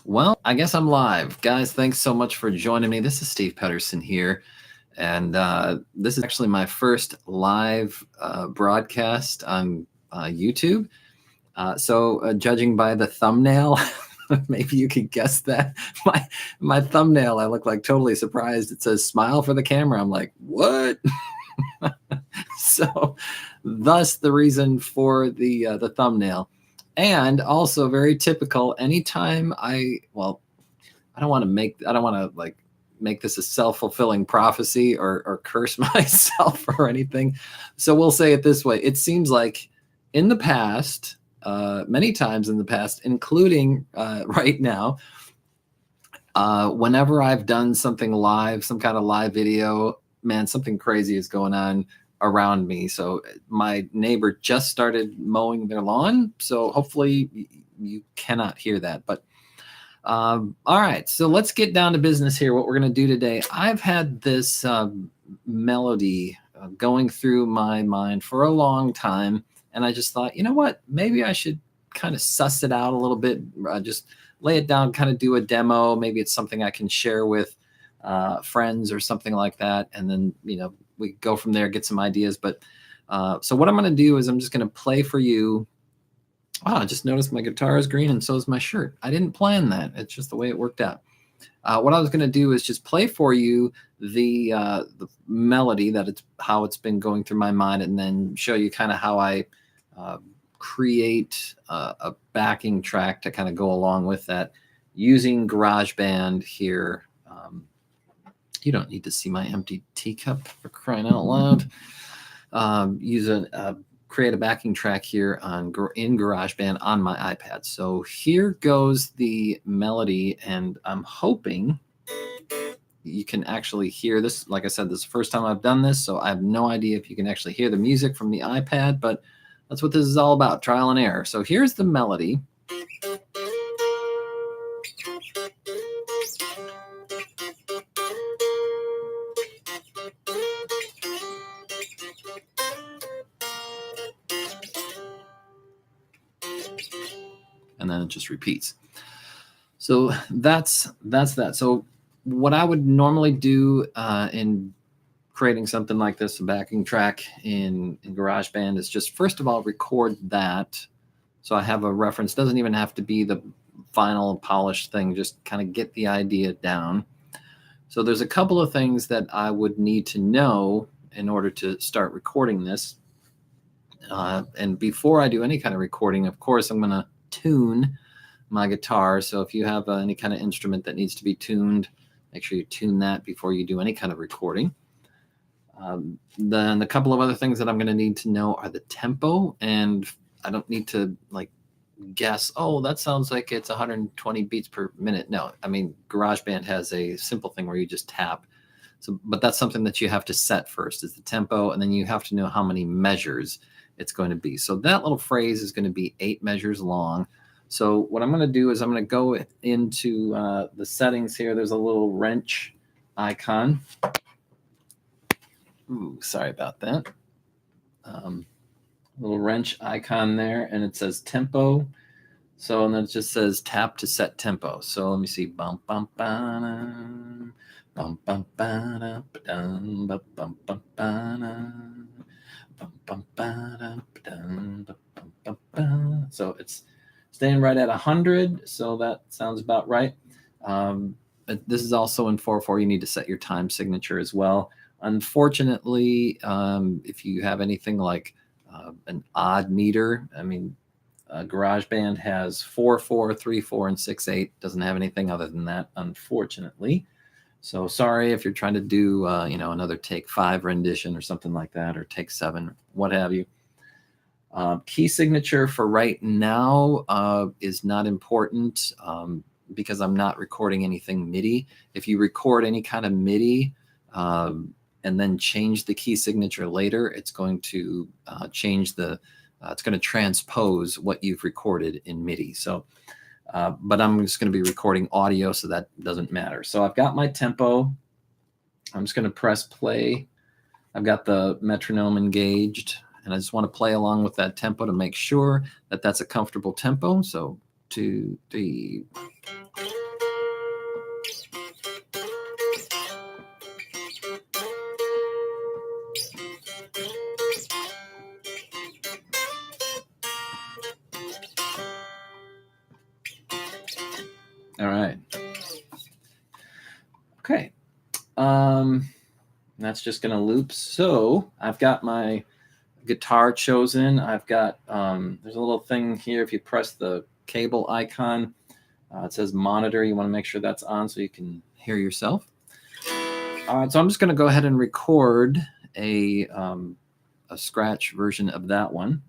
Well, I guess I'm live. Guys, thanks so much for joining me. This is Steve Pederson here. And this is actually my first live broadcast on YouTube. So judging by the thumbnail, maybe you could guess that. My thumbnail, I look like totally surprised. It says smile for the camera. I'm like, what? So thus the reason for the thumbnail. And also very typical, anytime I don't want to like make this a self-fulfilling prophecy or curse myself or anything. So we'll say it this way. It seems like in the past, many times in the past, including right now, whenever I've done something live, some kind of live video, man, something crazy is going on around me. So my neighbor just started mowing their lawn. So hopefully you cannot hear that. But all right, so let's get down to business here. What we're going to do today, I've had this melody going through my mind for a long time. And I just thought, you know what, maybe I should kind of suss it out a little bit, just lay it down, kind of do a demo. Maybe it's something I can share with friends or something like that. And then, we go from there, get some ideas. But so what I'm going to do is I'm just going to play for you. Wow, I just noticed my guitar is green and so is my shirt. I didn't plan that. It's just the way it worked out. What I was going to do is just play for you the melody how it's been going through my mind, and then show you kind of how I create a backing track to kind of go along with that using GarageBand here. You don't need to see my empty teacup, for crying out loud. Create a backing track here in GarageBand on my iPad. So here goes the melody, and I'm hoping you can actually hear this. Like I said, this is the first time I've done this, so I have no idea if you can actually hear the music from the iPad, but that's what this is all about, trial and error. So here's the melody. And then it just repeats. So that's that. So what I would normally do in creating something like this, a backing track in GarageBand, is just first of all record that. So I have a reference. Doesn't even have to be the final polished thing. Just kind of get the idea down. So there's a couple of things that I would need to know in order to start recording this. And before I do any kind of recording, of course, I'm going to tune my guitar. So if you have any kind of instrument that needs to be tuned, make sure you tune that before you do any kind of recording. Then a couple of other things that I'm going to need to know are the tempo, and I don't need to like guess, oh, that sounds like it's 120 beats per minute. No, I mean, GarageBand has a simple thing where you just tap. So, but that's something that you have to set first, is the tempo, and then you have to know how many measures it's going to be. So that little phrase is going to be 8 measures long. So what I'm going to do is I'm going to go into the settings here. There's a little wrench icon. Ooh, sorry about that. Little wrench icon there, and it says tempo. So, and then it just says tap to set tempo. So let me see. Bum, bum, ba-dum, bum, bum, ba-dum, ba-dum, bum, bum, bum, ba-dum. So it's staying right at 100. So that sounds about right. This is also in 4/4. You need to set your time signature as well. Unfortunately, if you have anything like an odd meter, I mean, GarageBand has 4/4, 3/4, and 6/8. Doesn't have anything other than that, unfortunately. So sorry if you're trying to do, another take 5 rendition or something like that, or take 7, what have you. Key signature for right now is not important because I'm not recording anything MIDI. If you record any kind of MIDI and then change the key signature later, it's going to change it's going to transpose what you've recorded in MIDI. So but I'm just going to be recording audio, so that doesn't matter. So I've got my tempo. I'm just going to press play. I've got the metronome engaged, and I just want to play along with that tempo to make sure that that's a comfortable tempo. So 2, 3. All right. Okay. That's just going to loop. So I've got my guitar chosen. I've got, there's a little thing here. If you press the cable icon, it says monitor. You want to make sure that's on so you can hear yourself. All right. So I'm just going to go ahead and record a scratch version of that one.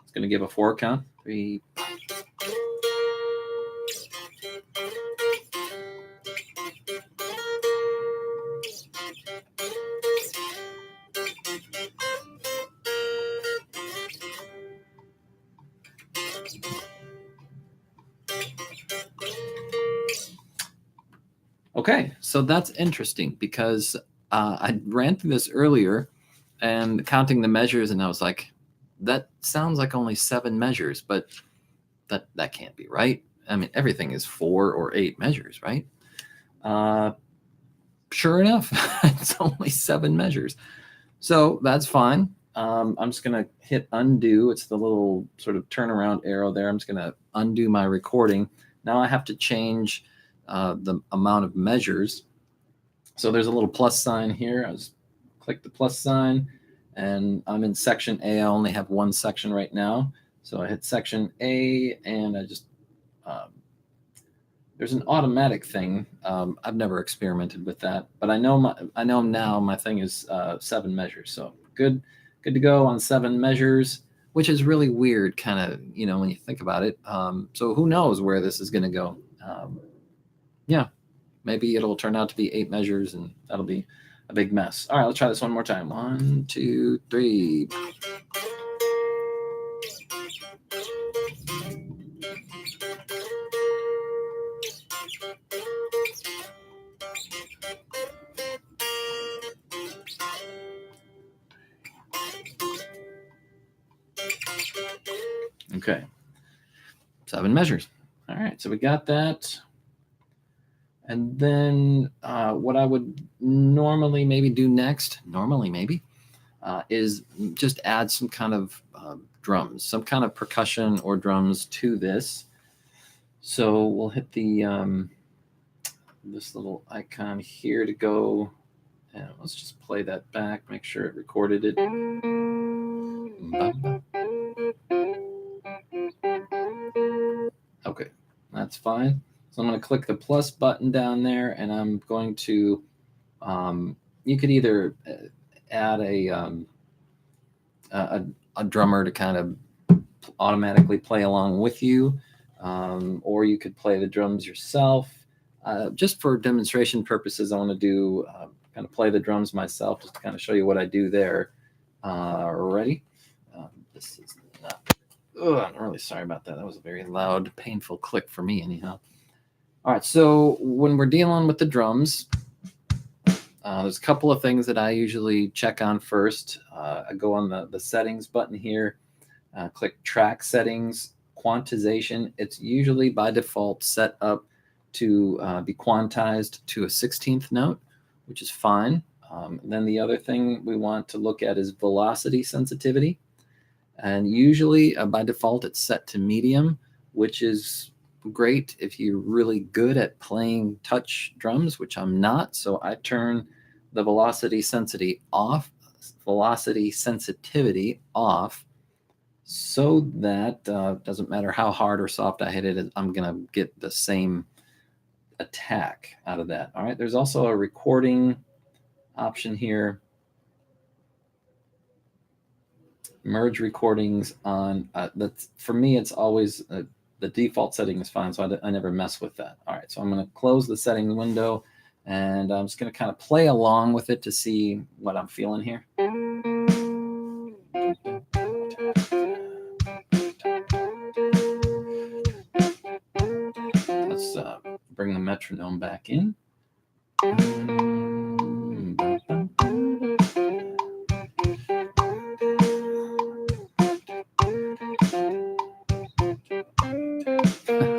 It's going to give a 4 count. 3. Okay, so that's interesting because I ran through this earlier and counting the measures, and I was like, that sounds like only 7 measures, but that can't be right. I mean, everything is 4 or 8 measures, right? Sure enough, it's only 7 measures. So that's fine. I'm just going to hit undo. It's the little sort of turnaround arrow there. I'm just going to undo my recording. Now I have to change the amount of measures. So there's a little plus sign here. I just click the plus sign, and I'm in section A. I only have one section right now. So I hit section A, and I just there's an automatic thing. I've never experimented with that, but I know now my thing is 7 measures. So good to go on 7 measures, which is really weird, kind of, when you think about it. So who knows where this is going to go? Yeah, maybe it'll turn out to be 8 measures, and that'll be a big mess. All right, let's try this one more time. 1, 2, 3. Okay, 7 measures. All right, so we got that. And then what I would normally maybe do next, is just add some kind of drums, some kind of percussion or drums to this. So we'll hit the this little icon here to go, and let's just play that back, make sure it recorded it. Okay, that's fine. So I'm going to click the plus button down there, and I'm going to, you could either add a drummer to kind of automatically play along with you, or you could play the drums yourself. Just for demonstration purposes, I want to do kind of play the drums myself, just to kind of show you what I do there. Ready? This is not. I'm really sorry about that. That was a very loud, painful click for me, anyhow. All right, so when we're dealing with the drums, there's a couple of things that I usually check on first. I go on the settings button here, click track settings, quantization. It's usually by default set up to be quantized to a 16th note, which is fine. Then the other thing we want to look at is velocity sensitivity. And usually by default, it's set to medium, which is great if you're really good at playing touch drums, which I'm not. So I turn the velocity sensitivity off, so that doesn't matter how hard or soft I hit it, I'm going to get the same attack out of that. All right. There's also a recording option here. Merge recordings on that's for me, it's always the default setting is fine, so I never mess with that. All right, so I'm going to close the settings window, and I'm just going to kind of play along with it to see what I'm feeling here. Let's bring the metronome back in.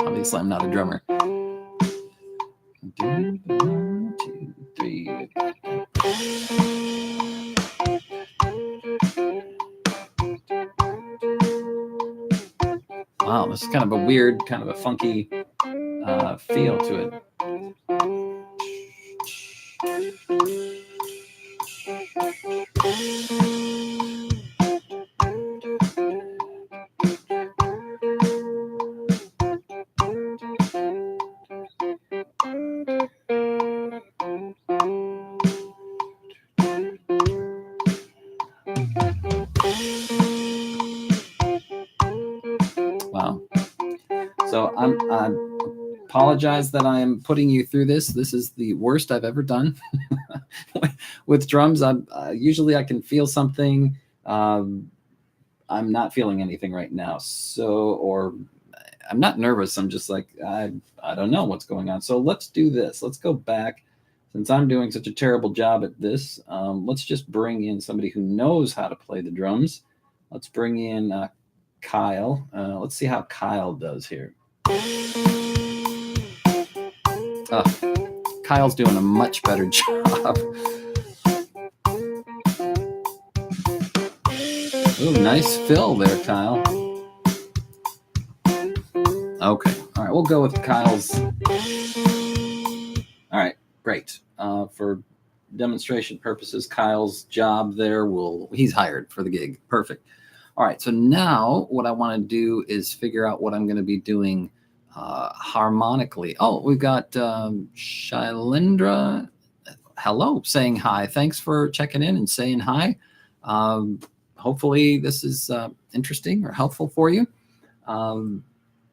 Obviously, I'm not a drummer. 1, 2, 3. Wow, this is kind of a weird, kind of a funky feel to it. Wow. So I apologize that I am putting you through this. This is the worst I've ever done with drums. Usually I can feel something. I'm not feeling anything right now. So, or I'm not nervous. I'm just like, I don't know what's going on. So let's do this. Let's go back. Since I'm doing such a terrible job at this, let's just bring in somebody who knows how to play the drums. Let's bring in Kyle. Let's see how Kyle does here. Kyle's doing a much better job. Ooh, nice fill there, Kyle. Okay, all right, we'll go with Kyle's. All right, great. For demonstration purposes, Kyle's job there he's hired for the gig. Perfect. All right, so now what I want to do is figure out what I'm going to be doing harmonically. Oh, we've got Shailendra. Hello, saying hi. Thanks for checking in and saying hi. Hopefully this is interesting or helpful for you.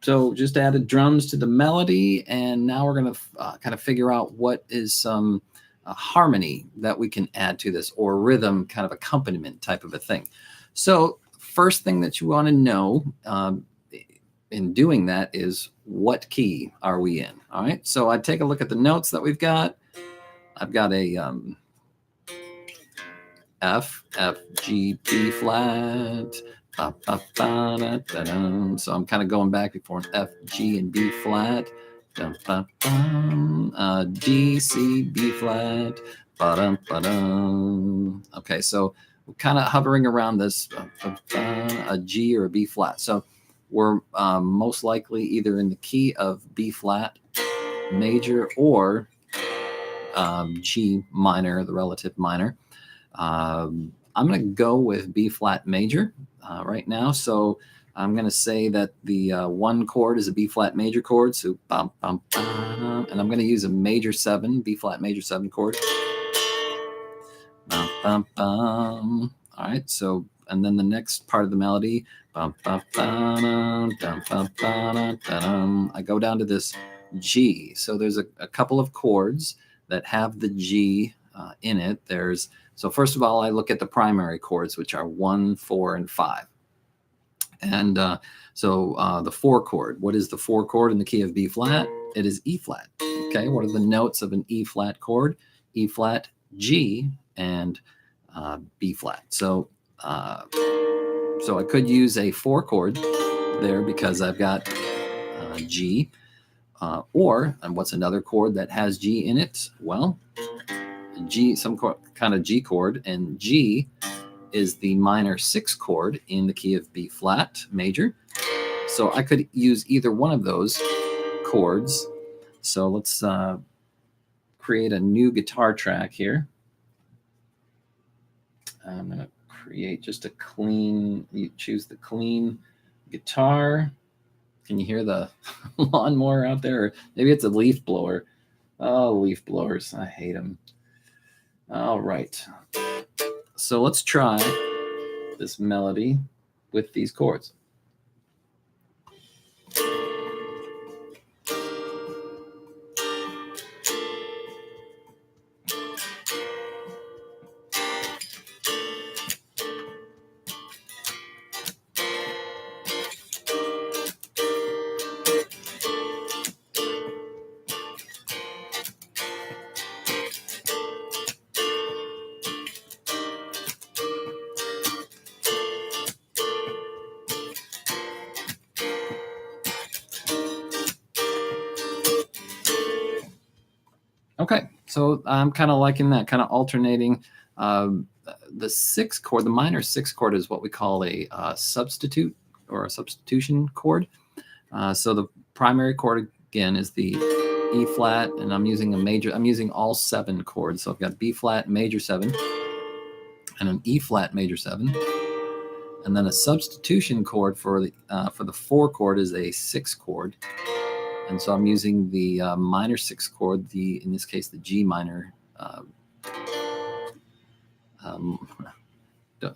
So just added drums to the melody, and now we're going to kind of figure out what is some harmony that we can add to this, or rhythm kind of accompaniment type of a thing. So first thing that you want to know in doing that is, what key are we in? All right, so I take a look at the notes that we've got. I've got a F, G, B flat. So I'm kind of going back before an F, G, and B flat. D, C, B flat. Okay, so we're kind of hovering around this a G or a B flat. So we're most likely either in the key of B flat major or G minor, the relative minor. I'm going to go with B flat major right now. So I'm going to say that the one chord is a B flat major chord. So and I'm going to use a major 7, B flat major 7 chord. All right. So, and then the next part of the melody, I go down to this G. So there's a couple of chords that have the G in it. So first of all, I look at the primary chords, which are 1, 4, and 5. And so the 4 chord, what is the 4 chord in the key of B flat? It is E flat. Okay, what are the notes of an E flat chord? E flat, G, and B flat. So I could use a 4 chord there because I've got G. And what's another chord that has G in it? Well, G, some kind of G chord, and G is the minor 6 chord in the key of B flat major. So I could use either one of those chords. So let's create a new guitar track here. I'm going to create just a clean, you choose the clean guitar. Can you hear the lawnmower out there? Or maybe it's a leaf blower. Oh, leaf blowers. I hate them. All right. So let's try this melody with these chords. Okay, so I'm kind of liking that, kind of alternating. The 6 chord, the minor 6 chord, is what we call a substitute or a substitution chord. So the primary chord again, is the E flat, and I'm using all 7 chords. So I've got B flat major 7, and an E flat major 7, and then a substitution chord for the 4 chord is a 6 chord, and so I'm using the minor 6 chord, in this case the G minor.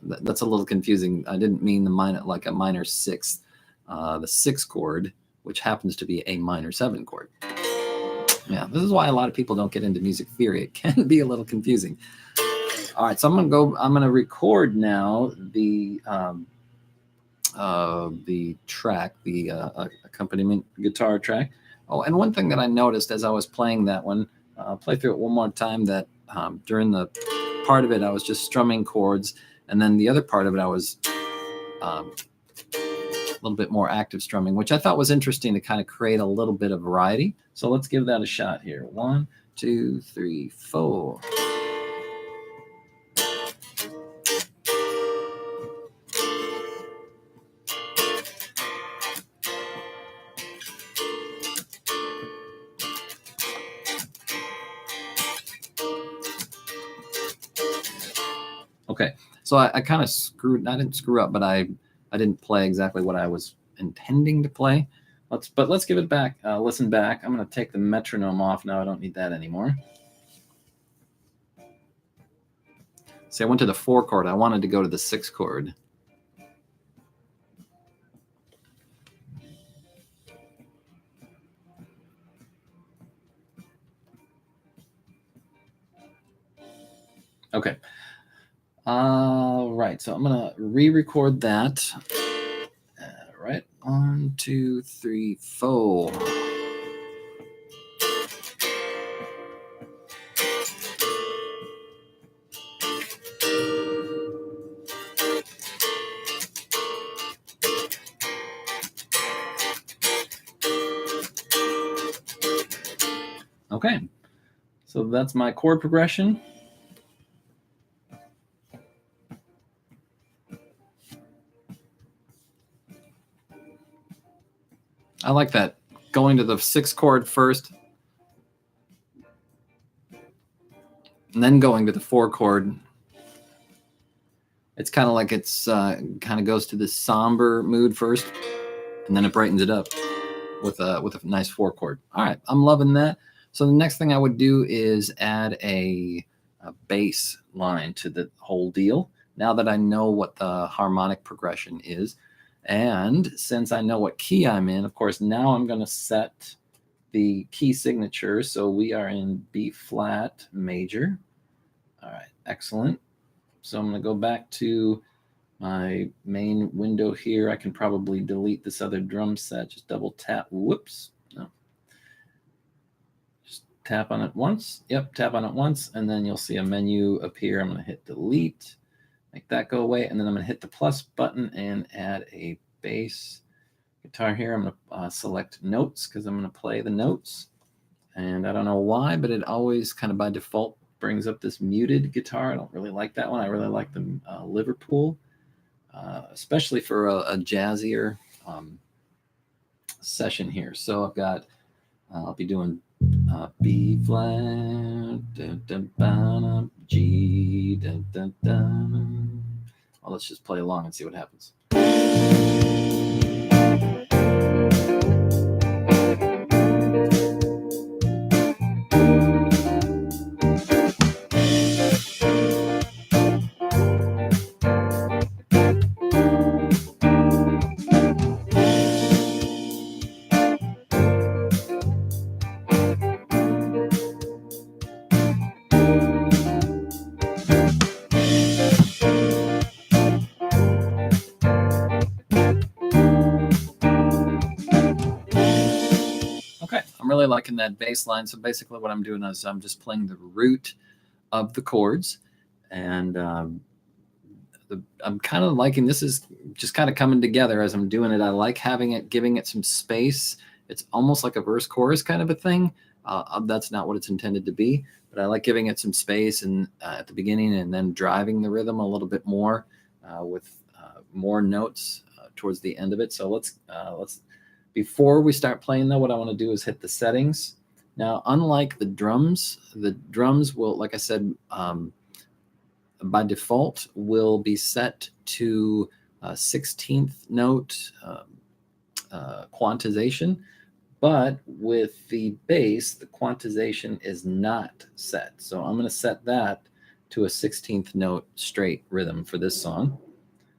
That's a little confusing. I didn't mean the minor like a minor 6th, the 6 chord, which happens to be a minor 7 chord. Yeah, this is why a lot of people don't get into music theory. It can be a little confusing. All right, so I'm gonna record now the track, the accompaniment guitar track. Oh, and one thing that I noticed as I was playing that one, I'll play through it one more time, that during the part of it I was just strumming chords, and then the other part of it I was a little bit more active strumming, which I thought was interesting to kind of create a little bit of variety. So let's give that a shot here. 1, 2, 3, 4. Okay, so I kind of I didn't screw up, but I didn't play exactly what I was intending to play. Let's give it back, listen back. I'm going to take the metronome off now. I don't need that anymore. See, I went to the 4 chord. I wanted to go to the 6 chord. Okay. All right, so I'm gonna re-record that. All right, 1, 2, 3, 4. Okay, so that's my chord progression. I like that, going to the 6 chord first, and then going to the 4 chord. It's kind of like it's kind of goes to this somber mood first, and then it brightens it up with a nice 4 chord. All right, I'm loving that. So the next thing I would do is add a bass line to the whole deal. Now that I know what the harmonic progression is, and since I know what key I'm in, of course, now I'm going to set the key signature. So we are in B flat major. All right, excellent. So I'm going to go back to my main window here. I can probably delete this other drum set. Just double tap. Whoops. No. Just tap on it once. Yep, tap on it once, and then you'll see a menu appear. I'm going to hit delete, make that go away, and then I'm going to hit the plus button and add a bass guitar here. I'm going to select notes because I'm going to play the notes. And I don't know why, but it always kind of by default brings up this muted guitar. I don't really like that one. I really like the Liverpool, especially for a jazzier session here. So I've got, I'll be doing B flat, G, well, let's just play along and see what happens. Okay, I'm really liking that bass line. So basically what I'm doing is I'm just playing the root of the chords, and I'm kind of liking, this is just kind of coming together as I'm doing it. I like having it, giving it some space. It's almost like a verse chorus kind of a thing. That's not what it's intended to be, but I like giving it some space and at the beginning, and then driving the rhythm a little bit more with more notes towards the end of it. So let's Before we start playing though, what I want to do is hit the settings. Now, unlike the drums will, like I said, by default will be set to 16th note quantization, but with the bass, the quantization is not set. So I'm going to set that to a 16th note straight rhythm for this song.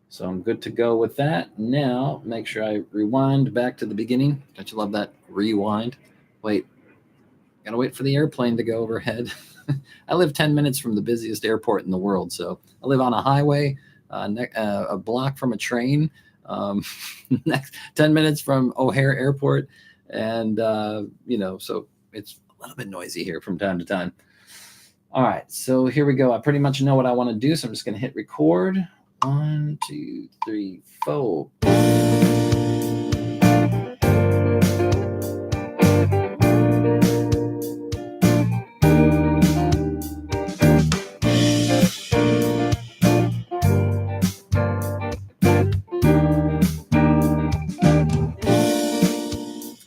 So I'm good to go with that. Now, make sure I rewind back to the beginning. Don't you love that rewind? Wait, gotta wait for the airplane to go overhead. I live 10 minutes from the busiest airport in the world. So I live on a highway, a block from a train, next 10 minutes from O'Hare Airport. And, so it's a little bit noisy here from time to time. All right, so here we go. I pretty much know what I want to do, so I'm just going to hit record. 1, 2, 3, 4.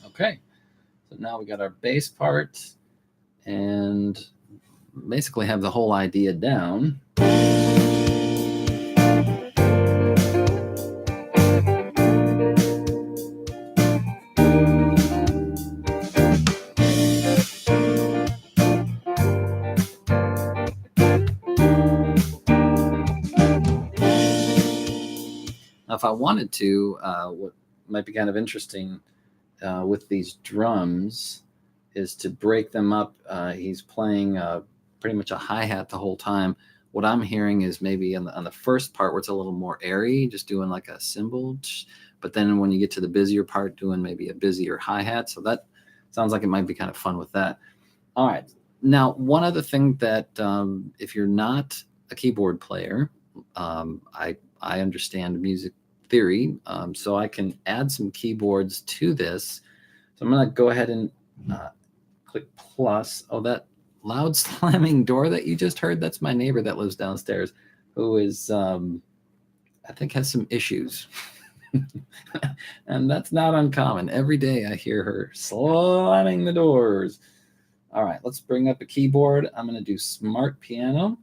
Okay, so now we got our bass part and basically have the whole idea down. Now, if I wanted to, what might be kind of interesting with these drums is to break them up. He's playing pretty much a hi-hat the whole time. What I'm hearing is maybe on the first part where it's a little more airy, just doing like a cymbal, but then when you get to the busier part, doing maybe a busier hi-hat. So that sounds like it might be kind of fun with that. All right. Now, one other thing that if you're not a keyboard player, I understand music theory, so I can add some keyboards to this. So I'm going to go ahead and click plus. Oh, that loud slamming door that you just heard, that's my neighbor that lives downstairs, who is, I think has some issues. And that's not uncommon. Every day I hear her slamming the doors. All right, let's bring up a keyboard. I'm going to do Smart Piano.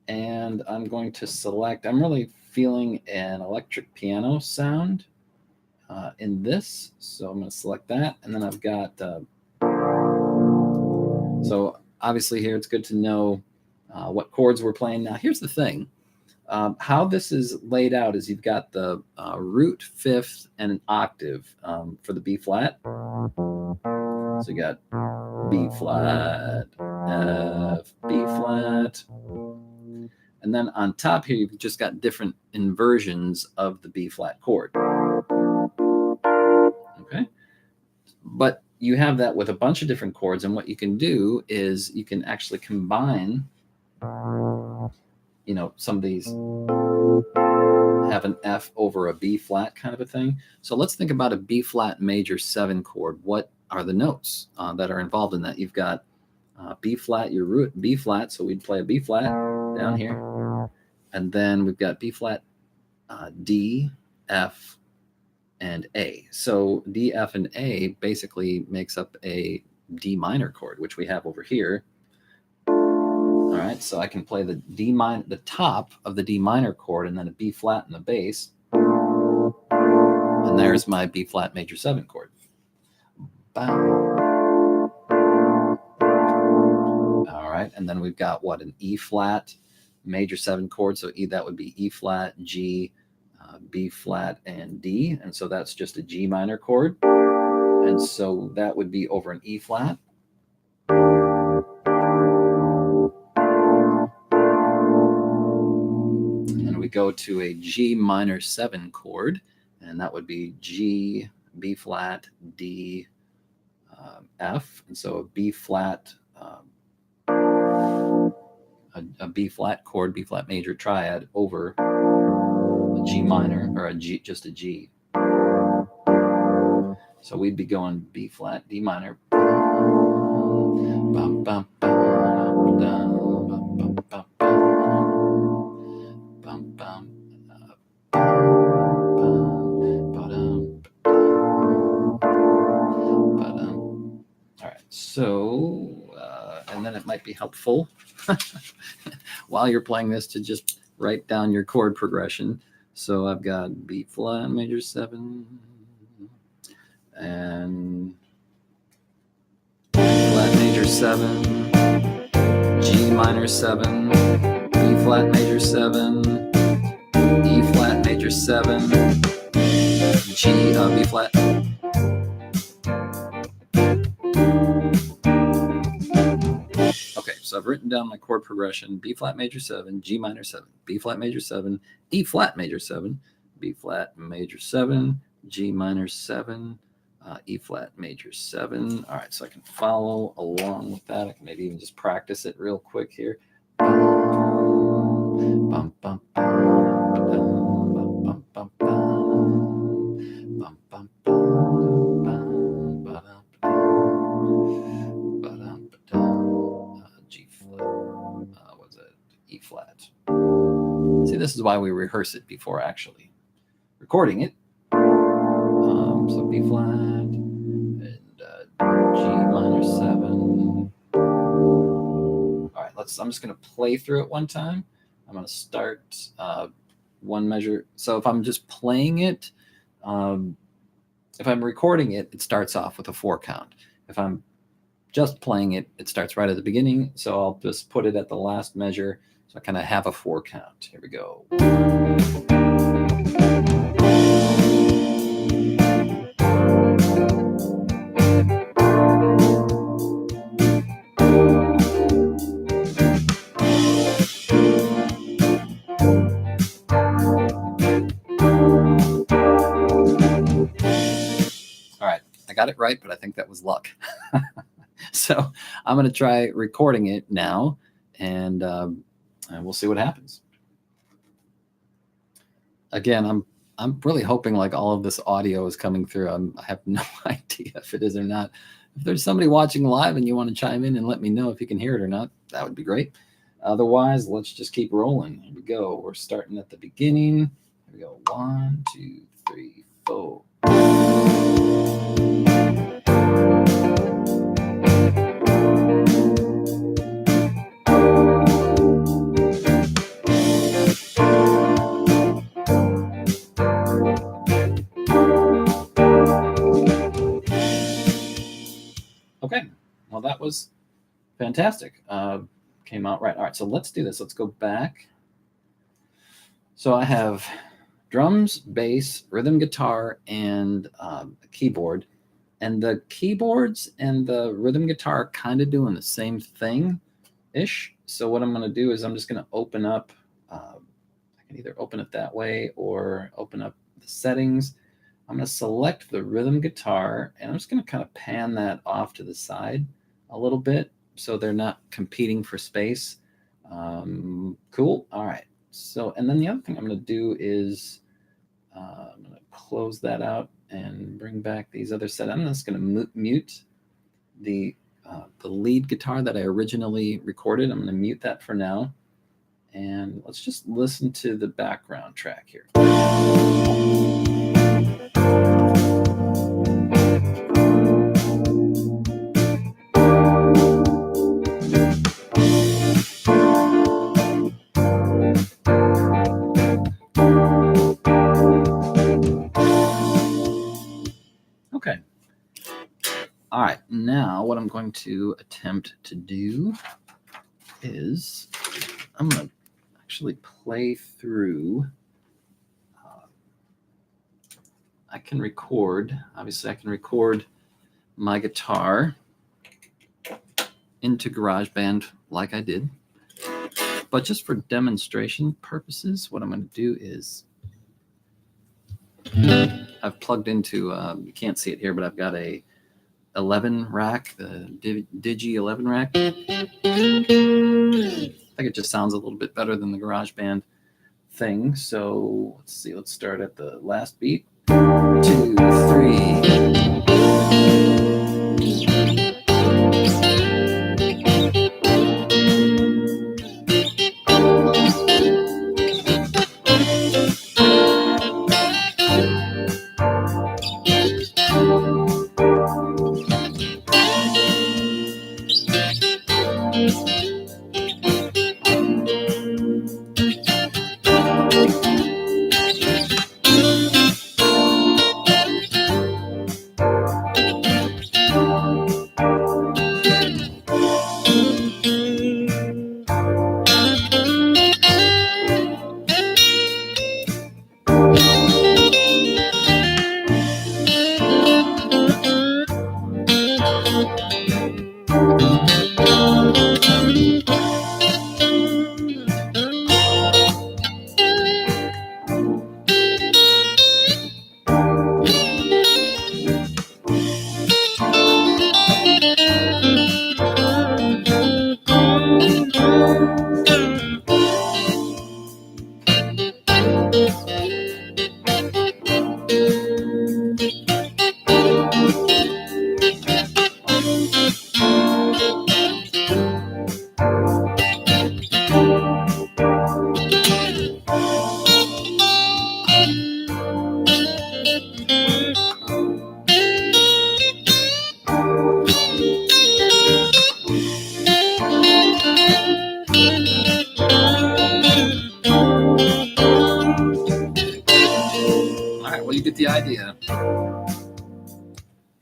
And I'm going to select, I'm really feeling an electric piano sound in this. So I'm going to select that. And then I've got, so obviously here it's good to know what chords we're playing. Now here's the thing. How this is laid out is you've got the root, fifth, and an octave for the B flat. So you got B flat, F, B flat. And then on top here, you've just got different inversions of the B flat chord. Okay. But you have that with a bunch of different chords. And what you can do is you can actually combine, some of these have an F over a B flat kind of a thing. So let's think about a B flat major 7 chord. What are the notes that are involved in that? You've got B flat, your root B flat. So we'd play a B flat down here. And then we've got B flat, D, F, and A. So D, F, and A basically makes up a D minor chord, which we have over here. All right, so I can play the the top of the D minor chord, and then a B flat in the bass. And there's my B flat major 7 chord. All right, and then we've got an E flat major 7 chord. So that would be E flat, G, B flat, and D. And so that's just a G minor chord. And so that would be over an E flat. And we go to a G minor 7 chord, and that would be G, B flat, D, F. And so a B flat, a B flat chord, B flat major triad over a G minor, or a G, just a G. So we'd be going B flat, D minor. Bum, bum, bum, bum, bum, bum, bum, So, and then it might be helpful while you're playing this to just write down your chord progression. So I've got B flat major 7 and flat major 7, G minor 7, B flat major 7, E flat major 7, B flat. Okay, so I've written down my chord progression: B flat major 7, G minor 7, B flat major 7, E flat major 7, B flat major 7, G minor 7, E flat major 7. All right, so I can follow along with that. I can maybe even just practice it real quick here. Bum, bum, bum, bum, bum, bum, bum, bum, G flat. What's it? E flat. See, this is why we rehearse it before actually recording it. So B flat and G minor 7. All right, I'm just going to play through it one time. I'm going to start one measure. So if I'm just playing it, if I'm recording it, it starts off with a 4 count. If I'm just playing it, it starts right at the beginning. So I'll just put it at the last measure. So I kind of have a 4 count. Here we go. All right, I got it right, but I think that was luck. So I'm going to try recording it now, and we'll see what happens. Again, I'm really hoping like all of this audio is coming through. I have no idea if it is or not. If there's somebody watching live and you want to chime in and let me know if you can hear it or not, that would be great. Otherwise, let's just keep rolling. Here we go. We're starting at the beginning. Here we go. 1, 2, 3, 4. Okay, well, that was fantastic. Came out right. All right, so let's do this. Let's go back. So I have drums, bass, rhythm guitar, and a keyboard. And the keyboards and the rhythm guitar are kind of doing the same thing-ish. So what I'm going to do is I'm just going to open up. I can either open it that way or open up the settings. I'm going to select the rhythm guitar, and I'm just going to kind of pan that off to the side a little bit so they're not competing for space. Cool. All right. So, and then the other thing I'm going to do is I'm going to close that out and bring back these other settings. I'm just going to mute the lead guitar that I originally recorded. I'm going to mute that for now. And let's just listen to the background track here. Okay. All right. Now what I'm going to attempt to do is I'm going to actually play through. I can record. Obviously, I can record my guitar into GarageBand like I did. But just for demonstration purposes, what I'm going to do is I've plugged into, you can't see it here, but I've got a 11 rack, the Digi 11 rack. I think it just sounds a little bit better than the GarageBand thing. So let's see, let's start at the last beat. 2, 3. All right, well, you get the idea.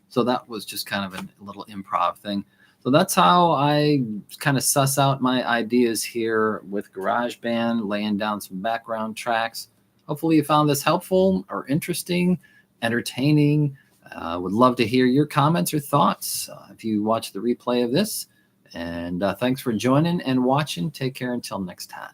So that was just kind of a little improv thing. So that's how I kind of suss out my ideas here with GarageBand, laying down some background tracks. Hopefully you found this helpful or interesting, entertaining. Would love to hear your comments or thoughts if you watch the replay of this. And thanks for joining and watching. Take care until next time.